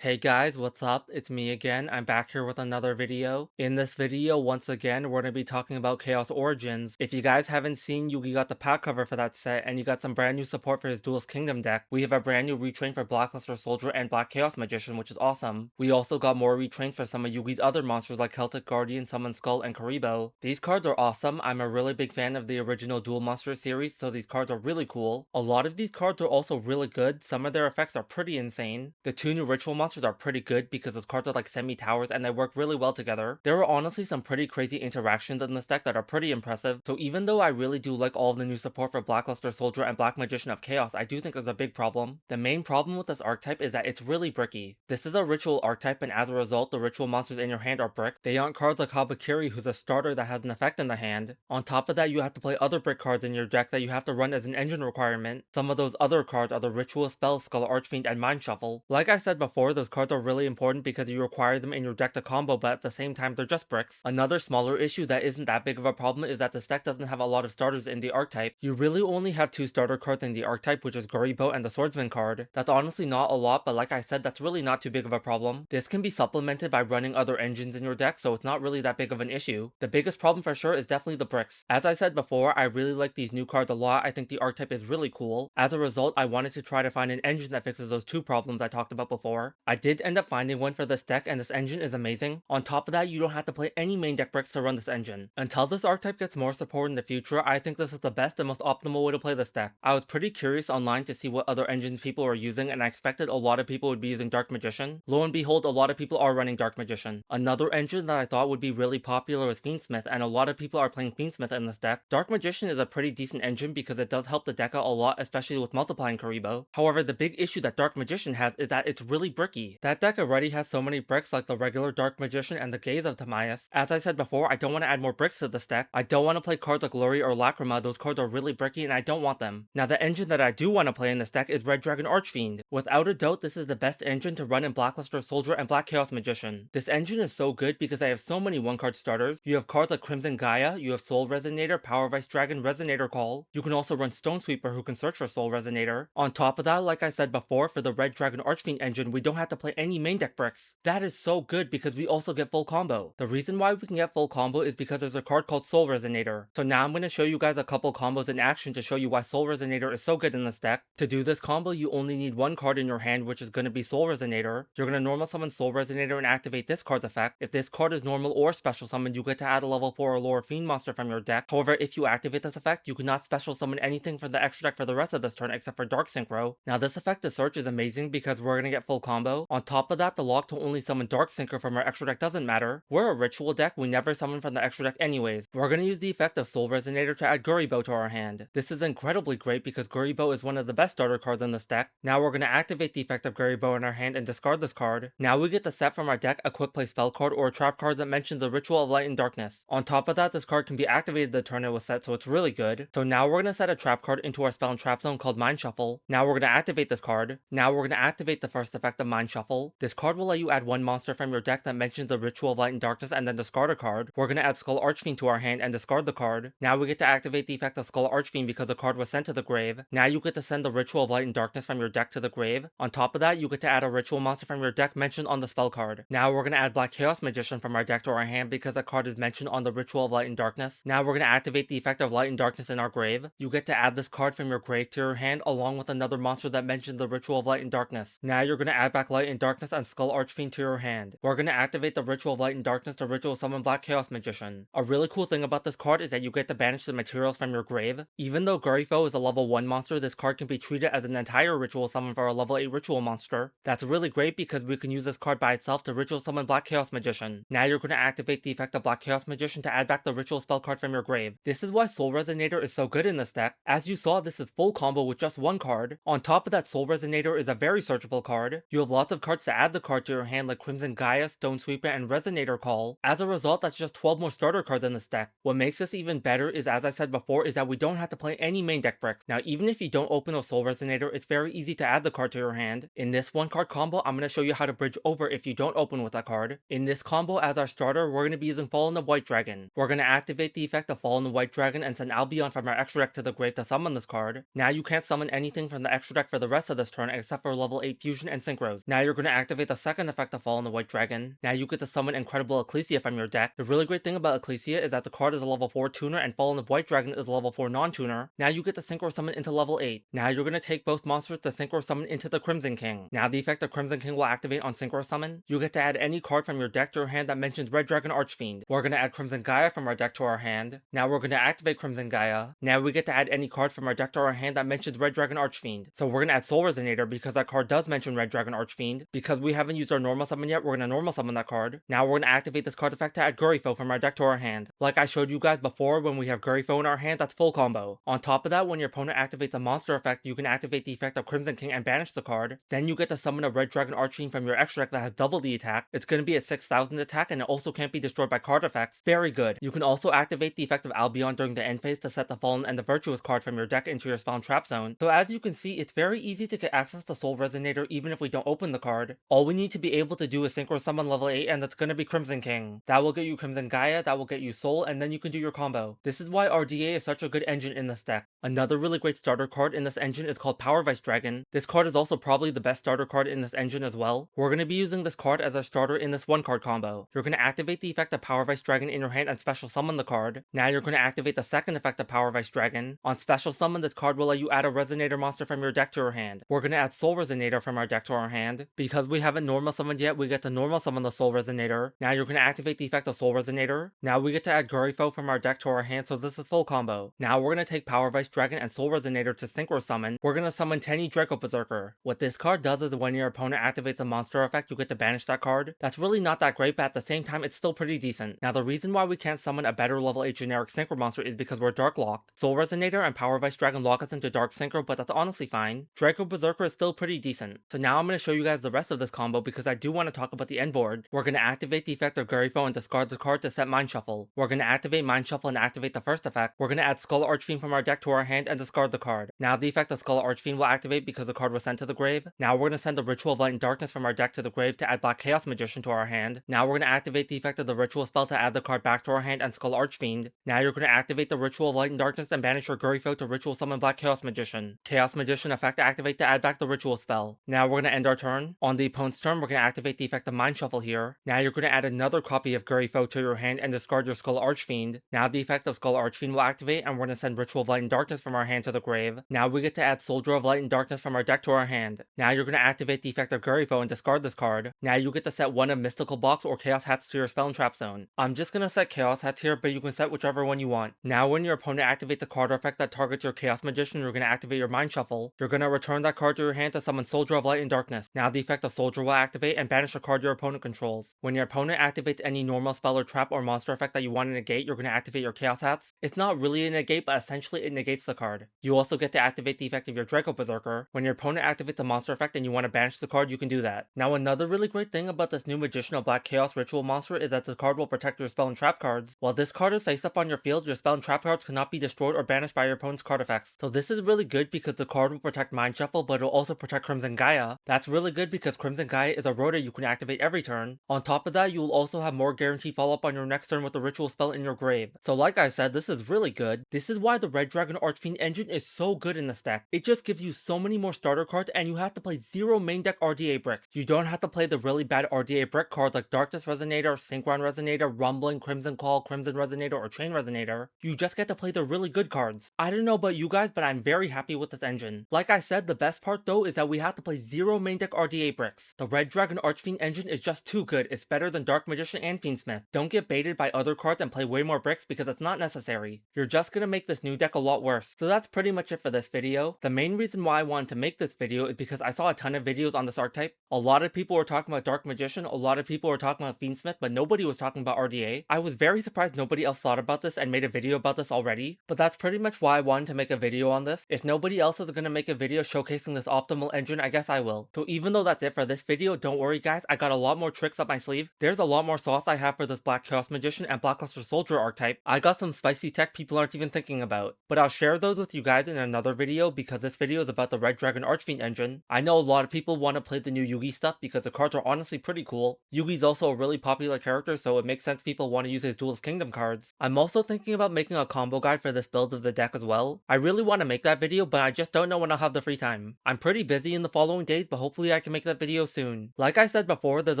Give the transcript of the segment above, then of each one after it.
Hey guys, what's up? It's me again. I'm back here with another video. In this video, once again, we're going to be talking about Chaos Origins. If you guys haven't seen, Yugi got the pack cover for that set, and you got some brand new support for his Duelist Kingdom deck. We have a brand new retrain for Blackluster Soldier and Black Chaos Magician, which is awesome. We also got more retrains for some of Yugi's other monsters like Celtic Guardian, Summon Skull, and Karibo. These cards are awesome. I'm a really big fan of the original Duel Monsters series, so these cards are really cool. A lot of these cards are also really good. Some of their effects are pretty insane. The two new Ritual monsters are pretty good because those cards are like semi-towers and they work really well together. There are honestly some pretty crazy interactions in this deck that are pretty impressive, so even though I really do like all of the new support for Blackluster Soldier and Black Magician of Chaos, I do think there's a big problem. The main problem with this archetype is that it's really bricky. This is a Ritual archetype, and as a result, the Ritual monsters in your hand are brick. They aren't cards like Habakiri, who's a starter that has an effect in the hand. On top of that, you have to play other brick cards in your deck that you have to run as an engine requirement. Some of those other cards are the Ritual Spell, Skull Archfiend, and Mind Shuffle. Like I said before, those cards are really important because you require them in your deck to combo, but at the same time they're just bricks. Another smaller issue that isn't that big of a problem is that this deck doesn't have a lot of starters in the archetype. You really only have two starter cards in the archetype, which is Guribo and the Swordsman card. That's honestly not a lot, but like I said, that's really not too big of a problem. This can be supplemented by running other engines in your deck, so it's not really that big of an issue. The biggest problem for sure is definitely the bricks. As I said before, I really like these new cards a lot. I think the archetype is really cool. As a result, I wanted to try to find an engine that fixes those two problems I talked about before. I did end up finding one for this deck, and this engine is amazing. On top of that, you don't have to play any main deck bricks to run this engine. Until this archetype gets more support in the future, I think this is the best and most optimal way to play this deck. I was pretty curious online to see what other engines people are using, and I expected a lot of people would be using Dark Magician. Lo and behold, a lot of people are running Dark Magician. Another engine that I thought would be really popular was Fiendsmith, and a lot of people are playing Fiendsmith in this deck. Dark Magician is a pretty decent engine because it does help the deck out a lot, especially with multiplying Karibo. However, the big issue that Dark Magician has is that it's really bricky. That deck already has so many bricks like the regular Dark Magician and the Gaze of Timaeus. As I said before, I don't want to add more bricks to this deck. I don't want to play cards like Luri or Lacrima. Those cards are really bricky and I don't want them. Now, the engine that I do want to play in this deck is Red Dragon Archfiend. Without a doubt, this is the best engine to run in Blackluster Soldier and Black Chaos Magician. This engine is so good because I have so many one-card starters. You have cards like Crimson Gaia, you have Soul Resonator, Power Vice Dragon, Resonator Call. You can also run Stone Sweeper, who can search for Soul Resonator. On top of that, like I said before, for the Red Dragon Archfiend engine, we don't have to play any main deck bricks. That is so good because we also get full combo. The reason why we can get full combo is because there's a card called Soul Resonator. So now I'm going to show you guys a couple combos in action to show you why Soul Resonator is so good in this deck. To do this combo, you only need one card in your hand, which is going to be Soul Resonator. You're going to normal summon Soul Resonator and activate this card's effect. If this card is normal or special summon, you get to add a level 4 or lower Fiend monster from your deck. However, if you activate this effect, you cannot special summon anything from the extra deck for the rest of this turn except for Dark Synchro. Now this effect of search is amazing because we're going to get full combo. On top of that, the lock to only summon Dark Synchro from our extra deck doesn't matter. We're a ritual deck, we never summon from the extra deck anyways. We're going to use the effect of Soul Resonator to add Guribo to our hand. This is incredibly great because Guribo is one of the best starter cards in this deck. Now we're going to activate the effect of Guribo in our hand and discard this card. Now we get to set from our deck a quick play spell card or a trap card that mentions the Ritual of Light and Darkness. On top of that, this card can be activated the turn it was set, so it's really good. So now we're going to set a trap card into our spell and trap zone called Mind Shuffle. Now we're going to activate this card. Now we're going to activate the first effect of Mind Shuffle. This card will let you add one monster from your deck that mentions the Ritual of Light and Darkness and then discard a card. We're going to add Skull Archfiend to our hand and discard the card. Now we get to activate the effect of Skull Archfiend because the card was sent to the grave. Now you get to send the Ritual of Light and Darkness from your deck to the grave. On top of that, you get to add a Ritual monster from your deck mentioned on the spell card. Now we're going to add Black Chaos Magician from our deck to our hand because that card is mentioned on the Ritual of Light and Darkness. Now we're going to activate the effect of Light and Darkness in our grave. You get to add this card from your grave to your hand along with another monster that mentions the Ritual of Light and Darkness. Now you're going to add back Light and Darkness and Skull Archfiend to your hand. We're going to activate the Ritual of Light and Darkness to ritual summon Black Chaos Magician. A really cool thing about this card is that you get to banish the materials from your grave. Even though Garifo is a level 1 monster, this card can be treated as an entire ritual summon for a level 8 ritual monster. That's really great because we can use this card by itself to ritual summon Black Chaos Magician. Now you're going to activate the effect of Black Chaos Magician to add back the ritual spell card from your grave. This is why Soul Resonator is so good in this deck. As you saw, this is full combo with just one card. On top of that, Soul Resonator is a very searchable card. You have lots of cards to add the card to your hand like Crimson Gaia, Stone Sweeper, and Resonator Call. As a result, that's just 12 more starter cards in this deck. What makes this even better is, as I said before, is that we don't have to play any main deck bricks. Now, even if you don't open a Soul Resonator, it's very easy to add the card to your hand. In this one card combo, I'm going to show you how to bridge over if you don't open with that card. In this combo, as our starter, we're going to be using Fallen of White Dragon. We're going to activate the effect of Fallen of White Dragon and send Albion from our extra deck to the grave to summon this card. Now you can't summon anything from the extra deck for the rest of this turn except for level 8 Fusion and Synchros. Now you're going to activate the second effect of Fall on the White Dragon. Now you get to summon Incredible Ecclesia from your deck. The really great thing about Ecclesia is that the card is a level 4 tuner and Fall on the White Dragon is a level 4 non-tuner. Now you get to Synchro Summon into level 8. Now you're going to take both monsters to Synchro Summon into the Crimson King. Now the effect of Crimson King will activate on Synchro Summon. You get to add any card from your deck to your hand that mentions Red Dragon Archfiend. We're going to add Crimson Gaia from our deck to our hand. Now we're going to activate Crimson Gaia. Now we get to add any card from our deck to our hand that mentions Red Dragon Archfiend. So we're going to add Soul Resonator because that card does mention Red Dragon Archfiend. Because we haven't used our normal summon yet, we're going to normal summon that card. Now we're going to activate this card effect to add Gurifo from our deck to our hand. Like I showed you guys before, when we have Gurifo in our hand, that's full combo. On top of that, when your opponent activates a monster effect, you can activate the effect of Crimson King and banish the card. Then you get to summon a Red Dragon Archfiend from your extra deck that has double the attack. It's going to be at 6,000 attack and it also can't be destroyed by card effects. Very good. You can also activate the effect of Albion during the end phase to set the Fallen and the Virtuous card from your deck into your spell and trap zone. So as you can see, it's very easy to get access to Soul Resonator even if we don't open the card. All we need to be able to do is Synchro Summon level 8 and that's going to be Crimson King. That will get you Crimson Gaia, that will get you Soul, and then you can do your combo. This is why RDA is such a good engine in this deck. Another really great starter card in this engine is called Power Vice Dragon. This card is also probably the best starter card in this engine as well. We're going to be using this card as our starter in this one card combo. You're going to activate the effect of Power Vice Dragon in your hand and special summon the card. Now you're going to activate the second effect of Power Vice Dragon. On special summon, this card will let you add a Resonator monster from your deck to your hand. We're going to add Soul Resonator from our deck to our hand. Because we haven't normal summoned yet, we get to normal summon the Soul Resonator. Now you're going to activate the effect of Soul Resonator. Now we get to add Gurifo from our deck to our hand, so this is full combo. Now we're going to take Power Vice Dragon and Soul Resonator to Synchro Summon. We're going to summon Tenny Draco Berserker. What this card does is when your opponent activates a monster effect, you get to banish that card. That's really not that great, but at the same time, it's still pretty decent. Now the reason why we can't summon a better level 8 generic Synchro monster is because we're Dark Locked. Soul Resonator and Power Vice Dragon lock us into Dark Synchro, but that's honestly fine. Draco Berserker is still pretty decent. So now I'm going to show you guys the rest of this combo because I do want to talk about the end board. We're going to activate the effect of Gurifo and discard the card to set Mind Shuffle. We're going to activate Mind Shuffle and activate the first effect. We're going to add Skull Archfiend from our deck to our hand and discard the card. Now the effect of Skull Archfiend will activate because the card was sent to the grave. Now we're going to send the Ritual of Light and Darkness from our deck to the grave to add Black Chaos Magician to our hand. Now we're going to activate the effect of the Ritual spell to add the card back to our hand and Skull Archfiend. Now you're going to activate the Ritual of Light and Darkness and banish your Gurifo to Ritual Summon Black Chaos Magician. Chaos Magician effect to activate to add back the Ritual spell. Now we're going to end our turn. On the opponent's turn, we're going to activate the effect of Mind Shuffle here. Now you're going to add another copy of Gurifo to your hand and discard your Skull Archfiend. Now the effect of Skull Archfiend will activate and we're going to send Ritual of Light and Darkness from our hand to the grave. Now we get to add Soldier of Light and Darkness from our deck to our hand. Now you're going to activate the effect of Gurifo and discard this card. Now you get to set one of Mystical Box or Chaos Hats to your spell and trap zone. I'm just going to set Chaos Hats here, but you can set whichever one you want. Now when your opponent activates a card effect that targets your Chaos Magician, you're going to activate your Mind Shuffle. You're going to return that card to your hand to summon Soldier of Light and Darkness. Now the effect of Soldier will activate and banish a card your opponent controls. When your opponent activates any normal spell or trap or monster effect that you want to negate, you're going to activate your Chaos Hats. It's not really a negate, but essentially it negates the card. You also get to activate the effect of your Draco Berserker. When your opponent activates a monster effect and you want to banish the card, you can do that. Now another really great thing about this new Magician of Black Chaos Ritual monster is that the card will protect your spell and trap cards. While this card is face up on your field, your spell and trap cards cannot be destroyed or banished by your opponent's card effects. So this is really good because the card will protect Mind Shuffle, but it'll also protect Crimson Gaia. That's really good because Crimson Gaia is a rota you can activate every turn. On top of that, you will also have more guaranteed follow-up on your next turn with the ritual spell in your grave. So like I said, this is really good. This is why the Red Dragon Archfiend engine is so good in this deck. It just gives you so many more starter cards and you have to play 0 main deck RDA bricks. You don't have to play the really bad RDA brick cards like Darkness Resonator, Synchron Resonator, Rumbling, Crimson Call, Crimson Resonator, or Chain Resonator. You just get to play the really good cards. I don't know about you guys, but I'm very happy with this engine. Like I said, the best part though is that we have to play 0 main deck RDA bricks. The Red Dragon Archfiend engine is just too good. It's better than Dark Magician and Fiendsmith. Don't get baited by other cards and play way more bricks because it's not necessary. You're just gonna make this new deck a lot worse. So that's pretty much it for this video. The main reason why I wanted to make this video is because I saw a ton of videos on this archetype. A lot of people were talking about Dark Magician, a lot of people were talking about Fiendsmith, but nobody was talking about RDA. I was very surprised nobody else thought about this and made a video about this already, but that's pretty much why I wanted to make a video on this. If nobody else is gonna make a video showcasing this optimal engine, I guess I will. So even though that's it for this video, don't worry guys, I got a lot more tricks up my sleeve. There's a lot more sauce I have for this Black Chaos Magician and Blackluster Soldier archetype. I got some spicy tech people aren't even thinking about, but I'll share those with you guys in another video because this video is about the Red Dragon Archfiend engine. I know a lot of people want to play the new Yugi stuff because the cards are honestly pretty cool. Yugi's also a really popular character, so it makes sense people want to use his Duelist Kingdom cards. I'm also thinking about making a combo guide for this build of the deck as well. I really want to make that video, but I just don't know when I'll have the free time. I'm pretty busy in the following days, but hopefully I I can make that video soon. Like I said before, there's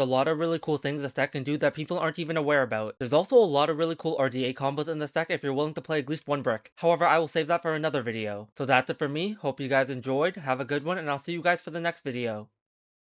a lot of really cool things this deck can do that people aren't even aware about. There's also a lot of really cool RDA combos in this deck if you're willing to play at least one brick. However, I will save that for another video. So that's it for me, hope you guys enjoyed, have a good one, and I'll see you guys for the next video.